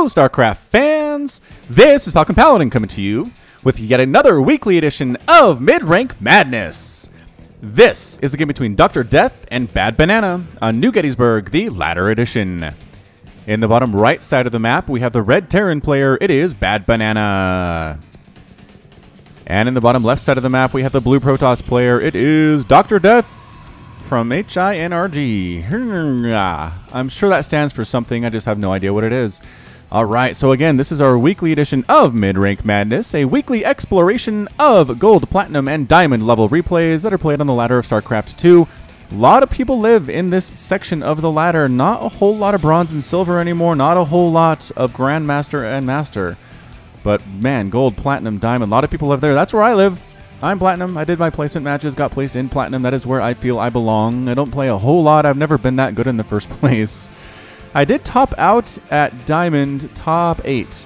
Hello, StarCraft fans! This is Falcon Paladin coming to you with yet another weekly edition of MidRank Madness. This is the game between DrDeath and badbanana on New Gettysburg, the ladder edition. In the bottom right side of the map, we have the red Terran player. It is badbanana. And in the bottom left side of the map, we have the blue Protoss player. It is DrDeath from HINRG. I'm sure that stands for something. I just have no idea what it is. All right, so again, this is our weekly edition of MidRank Madness, a weekly exploration of gold, platinum, and diamond level replays that are played on the ladder of StarCraft 2. A lot of people live in this section of the ladder. Not a whole lot of bronze and silver anymore. Not a whole lot of Grandmaster and Master. But man, gold, platinum, diamond, a lot of people live there. That's where I live. I'm platinum. I did my placement matches, got placed in platinum. That is where I feel I belong. I don't play a whole lot. I've never been that good in the first place. I did top out at Diamond Top 8.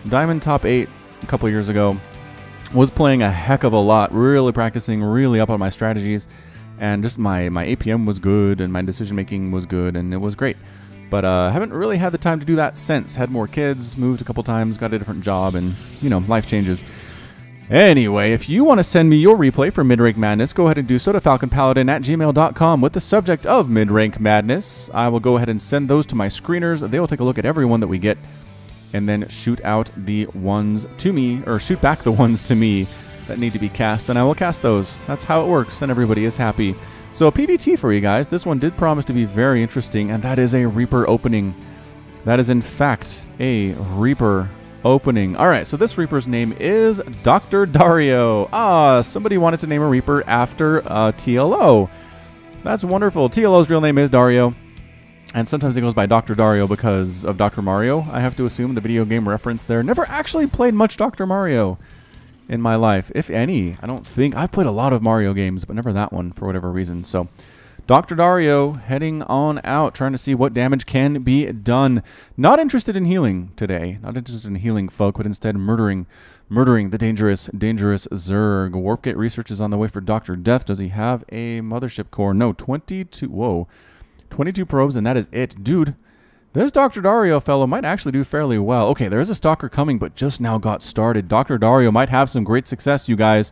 Diamond Top 8 a couple years ago. Was playing a heck of a lot. Really practicing, really up on my strategies. And just my APM was good and my decision making was good and it was great. But haven't really had the time to do that since. Had more kids, moved a couple times, got a different job, and, you know, life changes. Anyway, if you want to send me your replay for MidRank Madness, go ahead and do so to falconpaladin@gmail.com with the subject of MidRank Madness. I will go ahead and send those to my screeners. They will take a look at every one that we get and then shoot out the ones to me, or shoot back the ones to me that need to be cast, and I will cast those. That's how it works, and everybody is happy. So a PVT for you guys. This one did promise to be very interesting, and that is a Reaper opening. That is, in fact, a Reaper opening. All right, so this Reaper's name is Dr. Dario. Somebody wanted to name a Reaper after TLO. That's wonderful. TLO's real name is Dario, and sometimes he goes by Dr. Dario because of Dr. Mario. I have to assume the video game reference there. Never actually played much Dr. Mario in my life, if any. I don't think. I've played a lot of Mario games, but never that one for whatever reason. So Dr. Dario heading on out, trying to see what damage can be done. Not interested in healing today. Not interested in healing folk, but instead murdering the dangerous Zerg. Warpgate research is on the way for DrDeath. Does he have a mothership core? No, 22. Whoa. 22 probes, and that is it. Dude, this Dr. Dario fellow might actually do fairly well. Okay, there is a stalker coming, but just now got started. Dr. Dario might have some great success, you guys.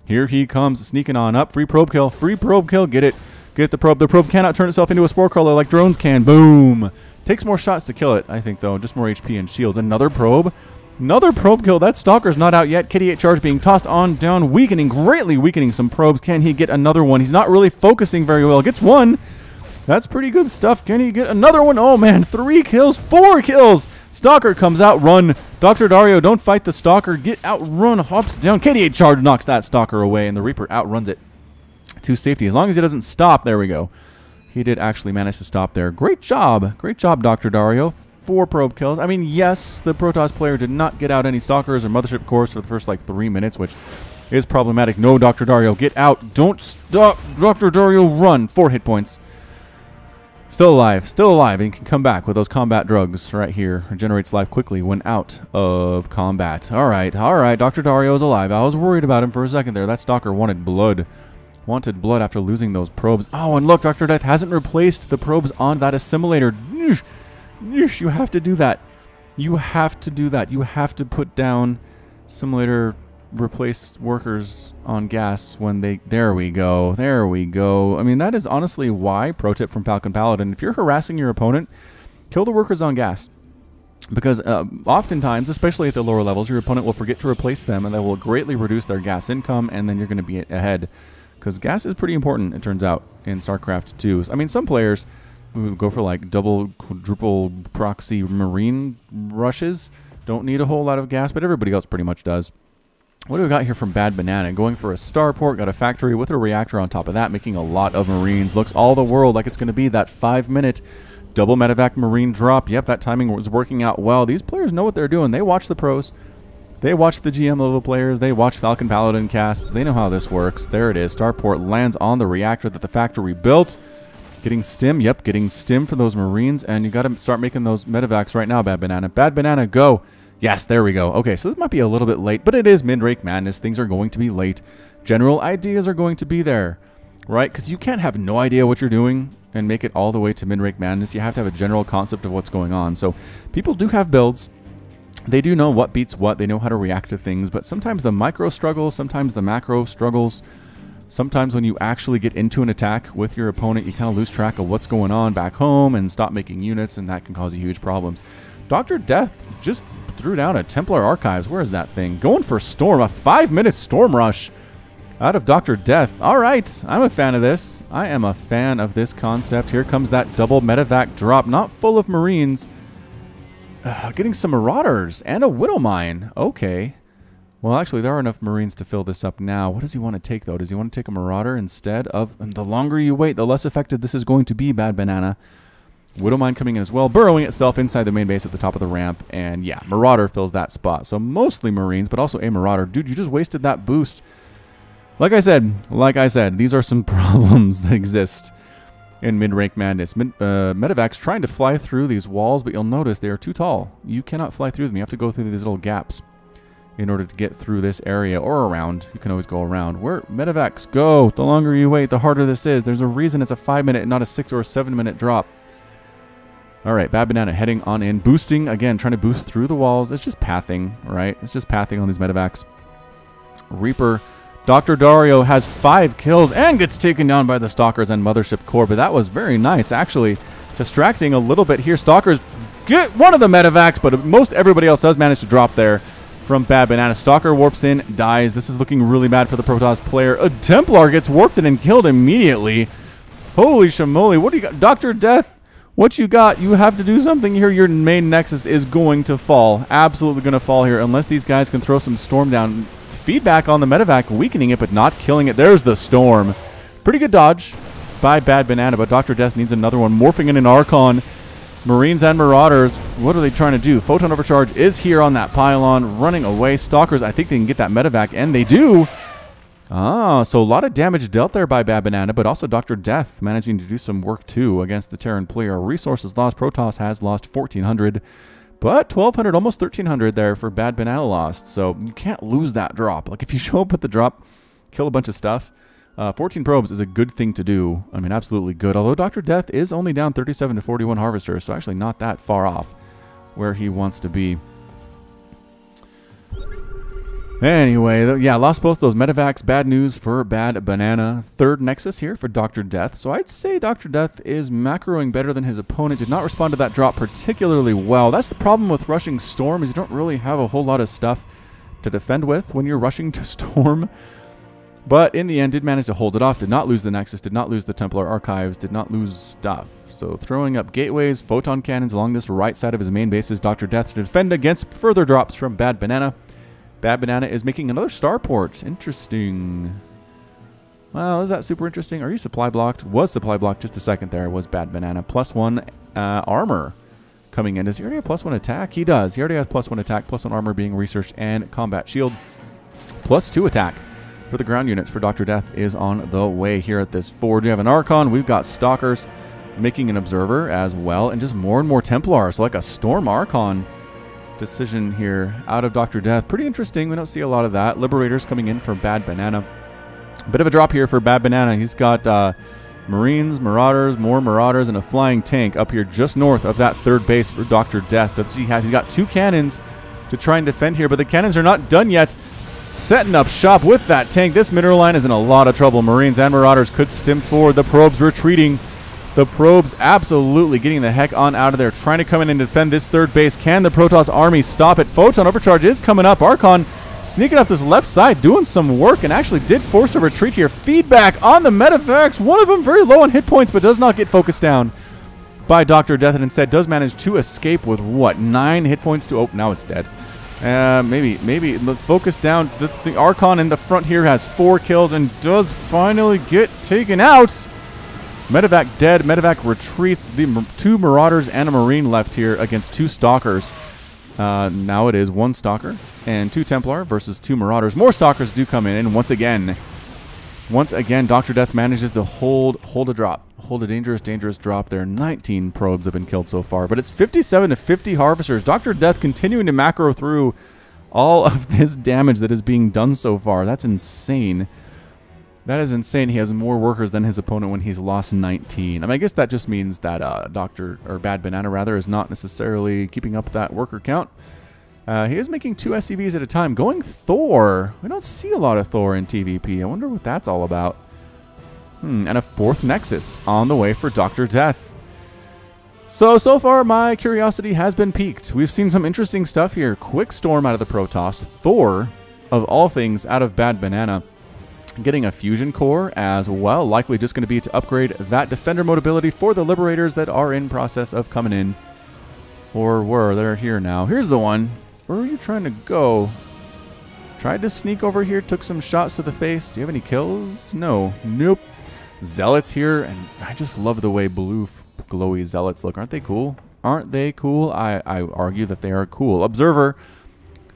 Here he comes, sneaking on up. Free probe kill. Free probe kill. Get it. Get the probe. The probe cannot turn itself into a spore crawler like drones can. Boom. Takes more shots to kill it, I think, though. Just more HP and shields. Another probe. Another probe kill. That stalker's not out yet. Kitty 8 charge being tossed on down, weakening, greatly weakening some probes. Can he get another one? He's not really focusing very well. Gets one. That's pretty good stuff. Can he get another one? Oh, man. 3 kills. 4 kills. Stalker comes out. Run. Dr. Dario, don't fight the stalker. Get out. Run. Hops down. Kitty 8 charge knocks that stalker away, and the Reaper outruns it to safety. As long as he doesn't stop. There we go. He did actually manage to stop there. Great job. Great job, Dr. Dario. 4 probe kills. I mean, yes, the Protoss player did not get out any stalkers or mothership cores for the first, like, 3 minutes, which is problematic. No, Dr. Dario, get out. Don't stop. Dr. Dario, run. 4 hit points. Still alive, and can come back with those combat drugs right here. Regenerates life quickly when out of combat. All right, Dr. Dario is alive. I was worried about him for a second there. That stalker wanted blood. Wanted blood after losing those probes. Oh, and look, DrDeath hasn't replaced the probes on that assimilator. You have to do that. You have to do that. You have to put down assimilator replace workers on gas when they... There we go. There we go. I mean, that is honestly why, pro tip from Falcon Paladin, if you're harassing your opponent, kill the workers on gas. Because oftentimes, especially at the lower levels, your opponent will forget to replace them, and that will greatly reduce their gas income, and then you're going to be ahead. Because gas is pretty important, it turns out, in StarCraft 2. I mean, some players who go for like double, quadruple proxy marine rushes don't need a whole lot of gas, but everybody else pretty much does. What do we got here from badbanana? Going for a starport, got a factory with a reactor on top of that, making a lot of marines. Looks all the world like it's going to be that 5-minute double medevac marine drop. Yep, that timing was working out well. These players know what they're doing. They watch the pros. They watch the GM level players. They watch Falcon Paladin casts. They know how this works. There it is. Starport lands on the reactor that the factory built. Getting stim. Yep, getting stim for those marines. And you got to start making those medevacs right now, badbanana. Badbanana, go. Yes, there we go. Okay, so this might be a little bit late, but it is MidRank Madness. Things are going to be late. General ideas are going to be there, right? Because you can't have no idea what you're doing and make it all the way to mid-rank madness, you have to have a general concept of what's going on. So people do have builds. They do know what beats what. They know how to react to things. But sometimes the micro struggles, sometimes the macro struggles. Sometimes when you actually get into an attack with your opponent, you kind of lose track of what's going on back home and stop making units, and that can cause you huge problems. DrDeath just threw down a Templar Archives. Where is that thing? Going for Storm. A 5-minute Storm Rush out of DrDeath. All right, I'm a fan of this. I am a fan of this concept. Here comes that double medevac drop. Not full of Marines. Getting some Marauders and a Widow Mine. Okay. Well, actually, there are enough Marines to fill this up now. What does he want to take, though? Does he want to take a Marauder instead of... And the longer you wait, the less effective this is going to be, Bad Banana. Widow Mine coming in as well, burrowing itself inside the main base at the top of the ramp. And yeah, Marauder fills that spot. So mostly Marines, but also a Marauder. Dude, you just wasted that boost. Like I said, these are some problems that exist in mid-rank madness. Medevac's trying to fly through these walls, but you'll notice they are too tall. You cannot fly through them. You have to go through these little gaps in order to get through this area, or around. You can always go around. Where medevacs go, the longer you wait, the harder this is. There's a reason it's a 5-minute and not a 6 or a 7-minute drop. All right, Bad Banana heading on in, boosting again, trying to boost through the walls. It's just pathing, right? It's just pathing on these medevacs. Reaper, Dr. Dario has 5 kills and gets taken down by the Stalkers and Mothership Core, but that was very nice, actually. Distracting a little bit here. Stalkers get one of the medevacs, but most everybody else does manage to drop there from Bad Banana. Stalker warps in, dies. This is looking really bad for the Protoss player. A Templar gets warped in and killed immediately. Holy shamoly. What do you got? DrDeath, what you got? You have to do something here. Your main Nexus is going to fall. Absolutely going to fall here unless these guys can throw some Storm down. Feedback on the medevac, weakening it but not killing it. There's the Storm. Pretty good dodge by Bad Banana, but DrDeath needs another one. Morphing in an Archon. Marines and Marauders, what are they trying to do? Photon Overcharge is here on that pylon, running away. Stalkers, I think they can get that medevac, and they do. Ah, so a lot of damage dealt there by Bad Banana, but also DrDeath managing to do some work too against the Terran player. Resources lost. Protoss has lost 1,400, but 1,200, almost 1,300 there for Bad Banana lost. So you can't lose that drop. Like if you show up with the drop, kill a bunch of stuff. 14 probes is a good thing to do. I mean, absolutely good. Although DrDeath is only down 37 to 41 harvesters, so actually not that far off where he wants to be. Anyway, yeah, lost both those medevacs. Bad news for Bad Banana. Third Nexus here for DrDeath. So I'd say DrDeath is macroing better than his opponent. Did not respond to that drop particularly well. That's the problem with rushing Storm, is you don't really have a whole lot of stuff to defend with when you're rushing to Storm. But in the end, did manage to hold it off. Did not lose the Nexus. Did not lose the Templar Archives. Did not lose stuff. So throwing up gateways, photon cannons along this right side of his main bases. DrDeath to defend against further drops from Bad Banana. Bad Banana is making another starport. Interesting. Well, is that super interesting? Are you supply blocked? Was supply blocked just a second there. Was Bad Banana. +1 armor coming in. Does he already have +1 attack? He does. He already has +1 attack, +1 armor being researched, and combat shield. +2 attack for the ground units for DrDeath is on the way here at this forge. We have an Archon. We've got Stalkers making an Observer as well, and just more and more Templars. So like a Storm Archon decision here out of DrDeath. Pretty interesting. We don't see a lot of that. Liberators coming in for Bad Banana. Bit of a drop here for Bad Banana. He's got Marines, Marauders, more Marauders, and a flying tank up here just north of that third base for DrDeath. That's he's got 2 cannons to try and defend here, but the cannons are not done yet. Setting up shop with that tank. This mineral line is in a lot of trouble. Marines and Marauders could stim forward. The probes retreating. The probes absolutely getting the heck on out of there. Trying to come in and defend this third base. Can the Protoss army stop it? Photon Overcharge is coming up. Archon sneaking up this left side, doing some work, and actually did force a retreat here. Feedback on the medevacs. One of them very low on hit points, but does not get focused down by DrDeath, and instead does manage to escape with, what, 9 hit points to... Oh, now it's dead. Maybe let's focus down. The Archon in the front here has 4 kills and does finally get taken out. Medevac dead. Medevac retreats. The 2 Marauders and a Marine left here against 2 Stalkers. Now it is 1 Stalker and 2 Templar versus 2 Marauders. More Stalkers do come in, and once again, DrDeath manages to hold a drop. Hold a dangerous drop there. 19 probes have been killed so far, but it's 57 to 50 harvesters. DrDeath continuing to macro through all of this damage that is being done so far. That's insane. That is insane. He has more workers than his opponent when he's lost 19. I mean, I guess that just means that Bad Banana rather is not necessarily keeping up that worker count. He is making 2 SCVs at a time. Going Thor. We don't see a lot of Thor in TVP. I wonder what that's all about. And a 4th Nexus on the way for DrDeath. So far, my curiosity has been piqued. We've seen some interesting stuff here. Quick Storm out of the Protoss. Thor, of all things, out of Bad Banana. Getting a fusion core as well, likely just going to be to upgrade that defender mode ability for the Liberators that are in process of coming in, or were. They're here now. Here's the one. Where are you trying to go? Tried to sneak over here, took some shots to the face. Do you have any kills? No. Nope. Zealots here, and I just love the way blue glowy Zealots look. Aren't they cool? Aren't they cool? I argue that they are cool. Observer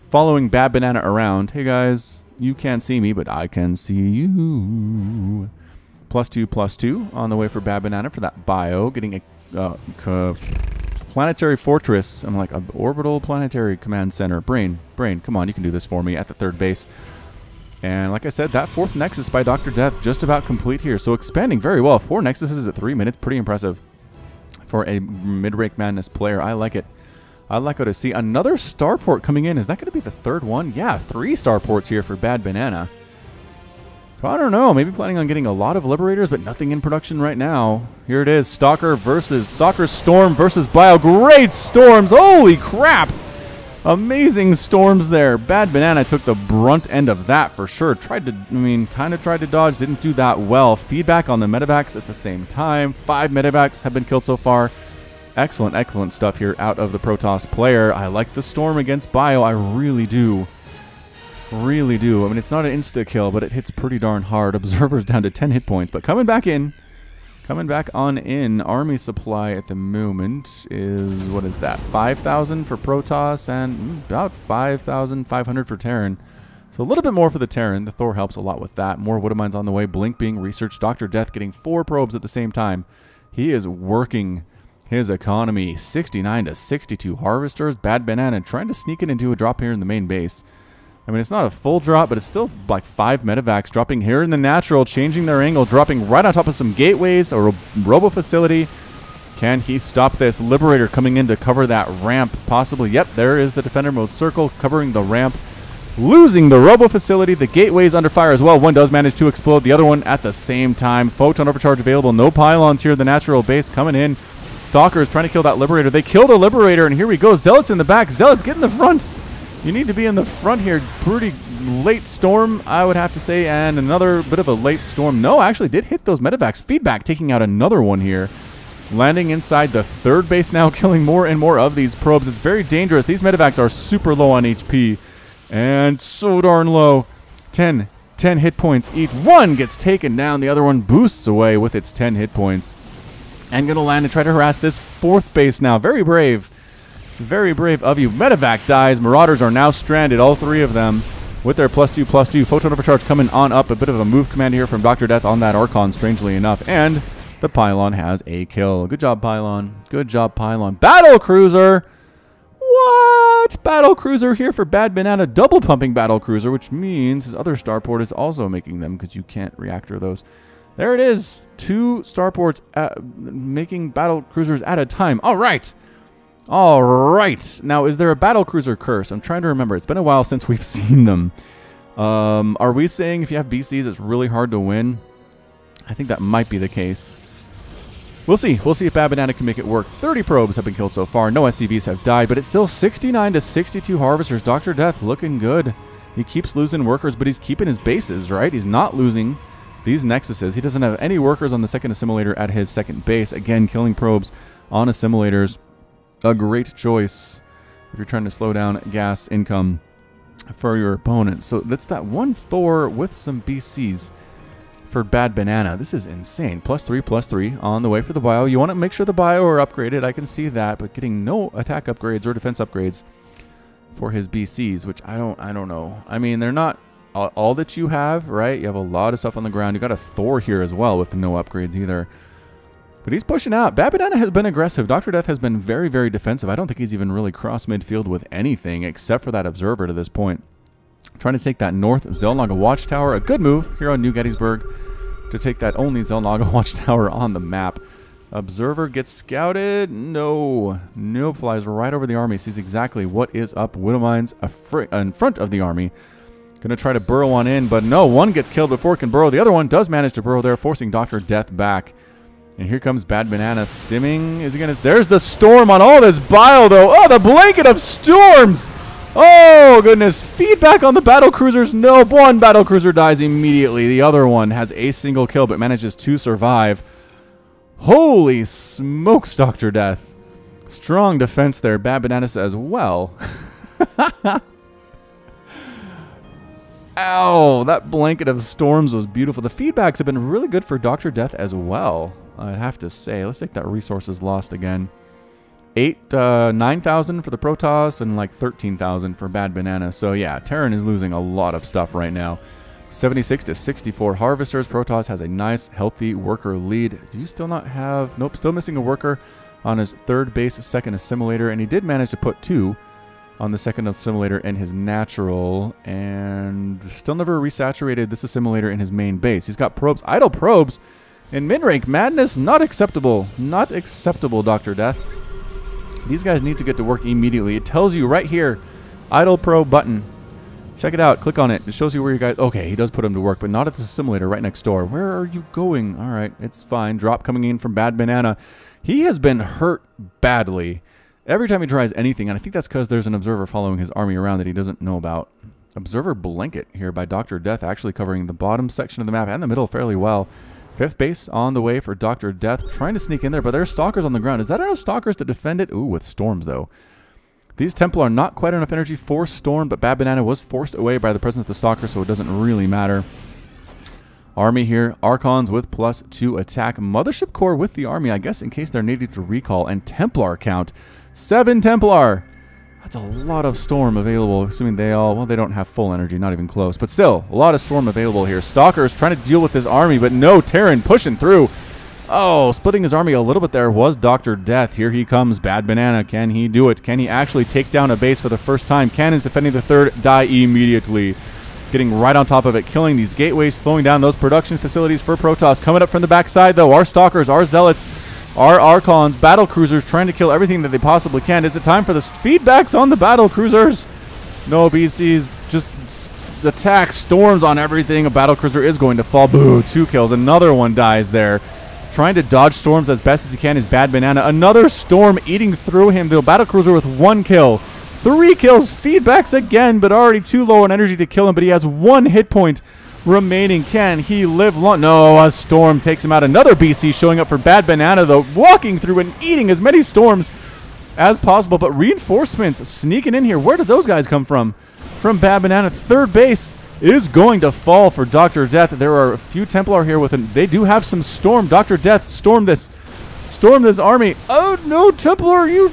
following Bad Banana around. Hey guys. You can't see me, but I can see you. +2/+2 on the way for Bad Banana for that bio. Getting a planetary fortress. I'm like, an orbital planetary command center. Brain, come on, you can do this for me at the 3rd base. And like I said, that 4th Nexus by DrDeath just about complete here. So expanding very well. 4 Nexuses at 3 minutes. Pretty impressive for a mid-rank madness player. I like it. I'd like to see another starport coming in. Is that going to be the 3rd one? Yeah, 3 starports here for Bad Banana. So I don't know. Maybe planning on getting a lot of Liberators, but nothing in production right now. Here it is. Stalker Storm versus Bio. Great storms. Holy crap. Amazing storms there. Bad Banana took the brunt end of that for sure. Kind of tried to dodge. Didn't do that well. Feedback on the medevacs at the same time. 5 medevacs have been killed so far. Excellent stuff here out of the Protoss player. I like the Storm against Bio. I really do. Really do. I mean, it's not an insta-kill, but it hits pretty darn hard. Observer's down to 10 hit points, but coming back on in. Army supply at the moment is, what is that? 5,000 for Protoss and about 5,500 for Terran. So a little bit more for the Terran. The Thor helps a lot with that. More Woodamines on the way. Blink being researched. DrDeath getting 4 probes at the same time. He is working his economy. 69 to 62 harvesters. Bad Banana trying to sneak it into a drop here in the main base. I mean, it's not a full drop, but it's still like 5 medevacs dropping here in the natural, changing their angle, dropping right on top of some gateways, a robo facility. Can he stop this? Liberator coming in to cover that ramp, possibly. Yep, there is the defender mode circle covering the ramp. Losing the robo facility. The gateway's under fire as well. One does manage to explode. The other one at the same time. Photon overcharge available. No pylons here. The natural base coming in. Stalkers trying to kill that Liberator. They killed a Liberator, and here we go. Zealots in the back. Zealots, get in the front. You need to be in the front here. Pretty late storm, I would have to say, and another bit of a late storm. No, actually did hit those medevacs. Feedback taking out another one here. Landing inside the 3rd base now, killing more and more of these probes. It's very dangerous. These medevacs are super low on HP, and so darn low. 10 hit points each. One gets taken down. The other one boosts away with its 10 hit points. And going to land and try to harass this 4th base now. Very brave. Very brave of you. Medevac dies. Marauders are now stranded, all 3 of them, with their +2/+2. Photon overcharge coming on up. A bit of a move command here from DrDeath on that Archon, strangely enough. And the Pylon has a kill. Good job, Pylon. Good job, Pylon. Battlecruiser! What? Battlecruiser here for Bad Banana. Double pumping Battlecruiser, which means his other starport is also making them, because you can't reactor those. There it is. 2 starports making Battlecruisers at a time. All right. All right. Now, is there a Battlecruiser curse? I'm trying to remember. It's been a while since we've seen them. Are we saying if you have BCs, it's really hard to win? I think that might be the case. We'll see. We'll see if Bad Banana can make it work. 30 probes have been killed so far. No SCVs have died, but it's still 69 to 62 harvesters. DrDeath looking good. He keeps losing workers, but he's keeping his bases, right? He's not losing these nexuses. He doesn't have any workers on the second assimilator at his second base. Again, killing probes on assimilators. A great choice if you're trying to slow down gas income for your opponent. So that's that one Thor with some BCs for Bad Banana. This is insane. +3/+3 on the way for the bio. You want to make sure the bio are upgraded. I can see that, but getting no attack upgrades or defense upgrades for his BCs, which I don't know. I mean, they're not all that you have, right? You have a lot of stuff on the ground. You got a Thor here as well with no upgrades either. But he's pushing out. Bad Banana has been aggressive. DrDeath has been very, very defensive. I don't think he's even really crossed midfield with anything except for that observer to this point. trying to take that North Zelnaga Watchtower. A good move here on New Gettysburg to take that only Zelnaga Watchtower on the map. Observer gets scouted. No. Nope. Flies right over the army. Sees exactly what is up. Widowmine's in front of the army. Gonna try to burrow on in, but no. One gets killed before it can burrow. The other one does manage to burrow there, forcing DrDeath back. And here comes badbanana stimming. Is he gonna... There's the storm on all this bile, though. Oh, the blanket of storms! Oh, goodness. Feedback on the battlecruisers. No, one battlecruiser dies immediately. The other one has a single kill, but manages to survive. Holy smokes, DrDeath. Strong defense there. Badbanana as well. Ow, that blanket of storms was beautiful. The feedbacks have been really good for DrDeath as well, I'd have to say. Let's take that resources lost again. 9,000 for the Protoss and like 13,000 for badbanana. So yeah, Terran is losing a lot of stuff right now. 76 to 64 harvesters. Protoss has a nice, healthy worker lead. Do you still not have... Nope, still missing a worker on his third base, second assimilator. And he did manage to put 2 on the second assimilator in his natural. And still never resaturated this assimilator in his main base. He's got probes, idle probes. In mid-rank madness, not acceptable. Not acceptable, DrDeath. These guys need to get to work immediately. It tells you right here, idle probe button. Check it out. Click on it. It shows you where you guys... Okay, he does put him to work, but not at the assimilator right next door. Where are you going? All right, it's fine. Drop coming in from badbanana. He has been hurt badly every time he tries anything, and I think that's because there's an observer following his army around that he doesn't know about. Observer blanket here by DrDeath, actually covering the bottom section of the map and the middle fairly well. 5th base on the way for DrDeath, trying to sneak in there, but there's stalkers on the ground. Is that enough stalkers to defend it? Ooh, with storms, though. These Templar are not quite enough energy for storm, but badbanana was forced away by the presence of the stalker, so it doesn't really matter. Army here, Archons with +2 attack. Mothership Core with the army, I guess, in case they're needed to recall. And Templar count, 7 Templar. That's a lot of storm available, assuming they all... Well, they don't have full energy, not even close. But still, a lot of storm available here. Stalkers trying to deal with this army, but no, Terran pushing through. Oh, splitting his army a little bit there was DrDeath. Here he comes, badbanana. Can he do it? Can he actually take down a base for the first time? Cannons defending the third die immediately. Getting right on top of it, killing these gateways, slowing down those production facilities for Protoss. Coming up from the backside, though, our Stalkers, our Zealots, our Archons, Battlecruisers trying to kill everything that they possibly can. Is it time for the feedbacks on the Battlecruisers? No, BCs, just attack, storms on everything. A Battlecruiser is going to fall. Boo, 2 kills. Another one dies there. Trying to dodge storms as best as he can is badbanana. Another storm eating through him. The Battlecruiser with 1 kill. 3 kills. Feedbacks again, but already too low on energy to kill him. But he has 1 hit point remaining. Can he live long? No, a storm takes him out. Another BC showing up for badbanana, though, walking through and eating as many storms as possible. But reinforcements sneaking in here. Where did those guys come from? From badbanana. Third base is going to fall for DrDeath. There are a few Templar here with him. They do have some storm. DrDeath, storm this army. Oh no, Templar, you.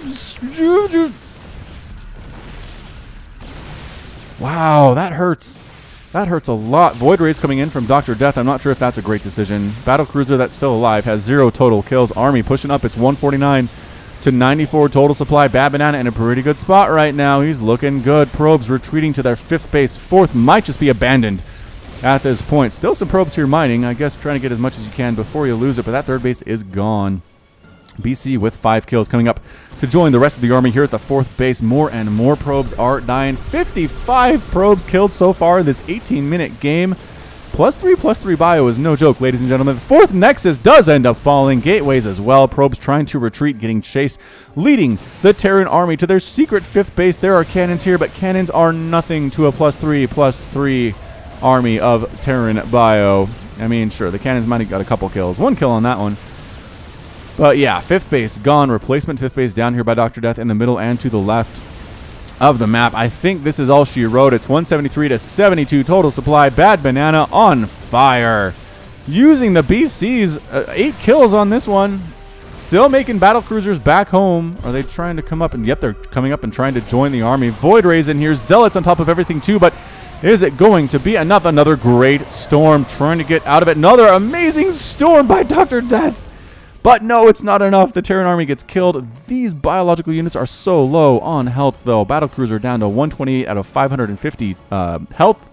Wow, that hurts. That hurts a lot. Void Rays coming in from DrDeath. I'm not sure if that's a great decision. Battlecruiser that's still alive has 0 total kills. Army pushing up. It's 149 to 94 total supply. badbanana in a pretty good spot right now. He's looking good. Probes retreating to their 5th base. 4th might just be abandoned at this point. Still some probes here mining. I guess trying to get as much as you can before you lose it, but that 3rd base is gone. BC with 5 kills coming up to join the rest of the army here at the 4th base. More and more probes are dying. 55 probes killed so far in this 18-minute game. +3/+3 bio is no joke, ladies and gentlemen. 4th Nexus does end up falling. Gateways as well. Probes trying to retreat, getting chased, leading the Terran army to their secret 5th base. There are cannons here, but cannons are nothing to a +3/+3 army of Terran bio. I mean, sure, the cannons might have got a couple kills. 1 kill on that one. But yeah, 5th base gone. Replacement 5th base down here by DrDeath in the middle and to the left of the map. I think this is all she wrote. It's 173 to 72 total supply. badbanana on fire. Using the BCs, 8 kills on this one. Still making Battlecruisers back home. Are they trying to come up? And yep, they're coming up and trying to join the army. Void Rays in here. Zealots on top of everything too, but is it going to be enough? Another great storm trying to get out of it. Another amazing storm by DrDeath. But no, it's not enough. The Terran army gets killed. These biological units are so low on health, though. Battlecruiser down to 128 out of 550 health.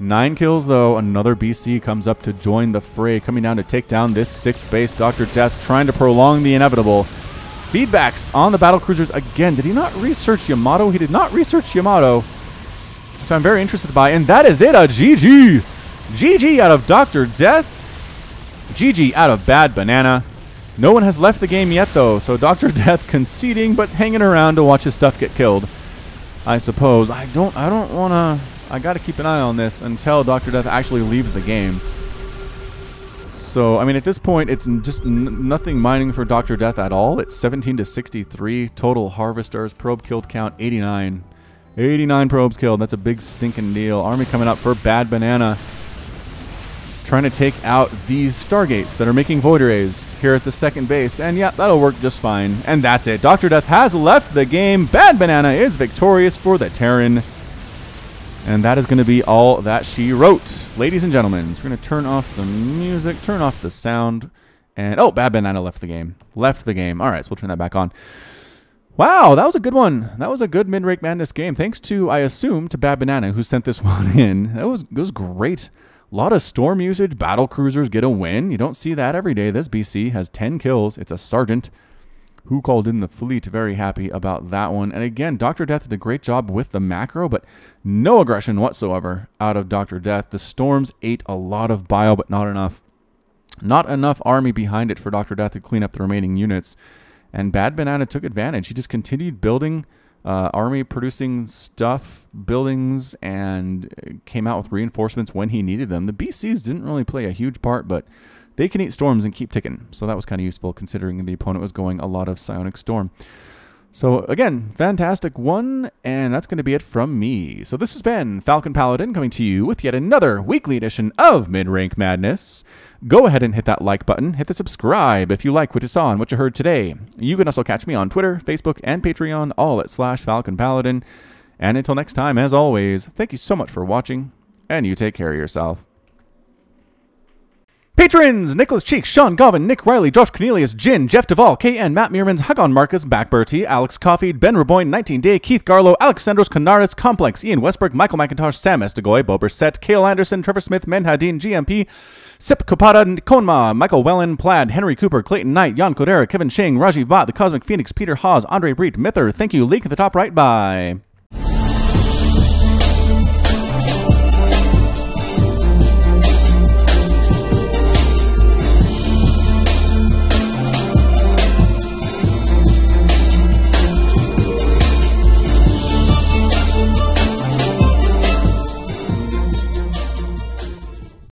9 kills, though. Another BC comes up to join the fray, coming down to take down this 6th base. DrDeath trying to prolong the inevitable. Feedbacks on the Battlecruisers again. Did he not research Yamato? He did not research Yamato, which I'm very interested by. And that is it, a GG. GG out of DrDeath. GG out of badbanana. No one has left the game yet, though, so DrDeath conceding, but hanging around to watch his stuff get killed, I suppose. I don't want to... I got to keep an eye on this until DrDeath actually leaves the game. So, I mean, at this point, it's just nothing mining for DrDeath at all. It's 17 to 63 total harvesters. Probe killed count 89. 89 probes killed. That's a big stinking deal. Army coming up for badbanana, trying to take out these Stargates that are making Void Rays here at the 2nd base. And yeah, that'll work just fine. And that's it. DrDeath has left the game. badbanana is victorious for the Terran. And that is going to be all that she wrote. Ladies and gentlemen, so we're going to turn off the music, turn off the sound. And, oh, badbanana left the game. Left the game. All right, so we'll turn that back on. Wow, that was a good one. That was a good mid-rank madness game. Thanks to, I assume, to badbanana who sent this one in. It was great. A lot of storm usage. Battlecruisers get a win. You don't see that every day. This BC has 10 kills. It's a sergeant who called in the fleet. Very happy about that one. And again, DrDeath did a great job with the macro, but no aggression whatsoever out of DrDeath. The storms ate a lot of bio, but not enough. Not enough army behind it for DrDeath to clean up the remaining units. And badbanana took advantage. He just continued building army, producing stuff, buildings, and came out with reinforcements when he needed them. The BCs didn't really play a huge part, but they can eat storms and keep ticking. So that was kind of useful considering the opponent was going a lot of psionic storm. So again, fantastic one, and that's going to be it from me. So this has been Falcon Paladin coming to you with yet another weekly edition of Mid-Rank Madness. Go ahead and hit that like button, hit the subscribe if you like what you saw and what you heard today. You can also catch me on Twitter, Facebook, and Patreon, all at /Falcon Paladin. And until next time, as always, thank you so much for watching, and you take care of yourself. Patrons! Nicholas Cheek, Sean Govin, Nick Riley, Josh Cornelius, Jin, Jeff Duvall, KN, Matt Meermans, Hagon Marcus, Backberty, Alex Coffey, Ben Raboyne, 19 Day, Keith Garlow, Alexandros Canaris, Complex, Ian Westbrook, Michael McIntosh, Sam Estegoy, Bober Set, Cale Anderson, Trevor Smith, Menhadin, GMP, Sip Kopata, Konma, Michael Wellen, Plaid, Henry Cooper, Clayton Knight, Jan Kodera, Kevin Shing, Rajiv Bhatt, The Cosmic Phoenix, Peter Hawes, Andre Breed, Mither. Thank you, Leak at the top right. Bye.